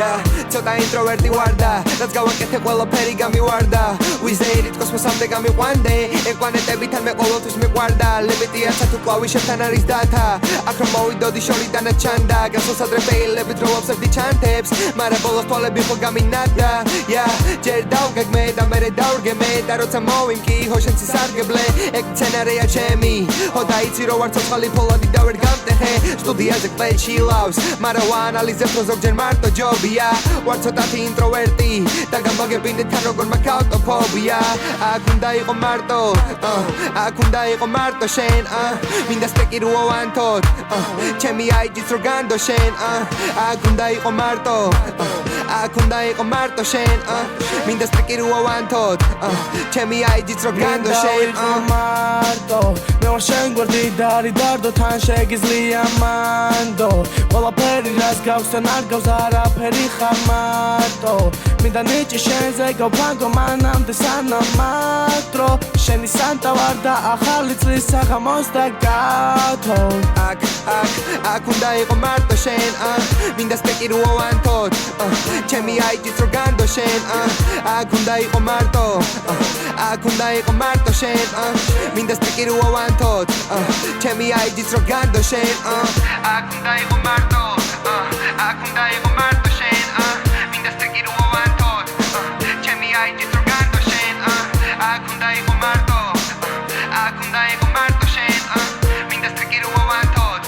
ცოტა ინტროვერტი ვარ და რაც გავაკეთე ყველაფერი გამივარდა ვიზეირით კოსმოსამდე გამიყვანდე ეკვანეტებითან მე ყოველთვის მიყვარდა ლიმიტია თუ ყვავი შენთან არის დათა აქ რომ მოვიდოდი შორიდანაც ჩანდა გასულსადრე ფეილები დროობს ერთი ჩანთებს მაგრამ ბოლოს თვალები ხო გამინადა ჯერ დავგეგმე და მერე დავრგემე და როცა მოვიმკი ჰოშენცი სარგებლე ეგ სცენარეა ჩემი ხო დაიცი რო ვარ ცოცხალი ფოლადი და ვერ გამტეხე სტუდიაზე კლეჩი ლავს მაგრამ ვაანალიზებ რომ ზოგჯერ მარტო ჯობია ვარ ცოტათი ინტროვერტი და გამოგებინე თან როგორ მაქვს ავტოფობია აქ უნდა იყო მარტო აქ უნდა იყო მარტო შენ მინდა სტეკი რო ავანთოთ ჩემი აიჯიც რო განდო შენ აქ უნდა იყო მარტო აქ უნდა იყო მარტო შენ მინდა სტეკი რო ავანთოთ ჩემი აიჯიც რო განდო შენ მარტო მე ვარ შენ გვერდი დარი დარდო თან შეგიძლია მანდო ყველაფერი რაც გაქვს თან არ გავს არაფერი ხარ მარტო მინდა ნიჭი შენზე გავფანტო მანამდე სანამ მარტო შენი სანტა ვარ და ახალი წლის საღამოს და გათო აქ უნდა იყო მარტო შენ მინდა სტეკი რო ავანთოთ ჩემი აიჯიც რო განდო შენ აქ უნდა იყო მარტო აქ უნდა იყო მარტო შენ მინდა სტეკი რო ავანთოთ ჩემი აიჯიც რო განდო შენ აქ უნდა იყო მარტო აქ უნდა იყო მარტო შენ მინდა სტეკი რო ავანთოთ ჩემი აიჯიც რო განდო შენ აქ უნდა იყო მარტო აქ უნდა იყო მარტო შენ მინდა სტეკი რო ავანთოთ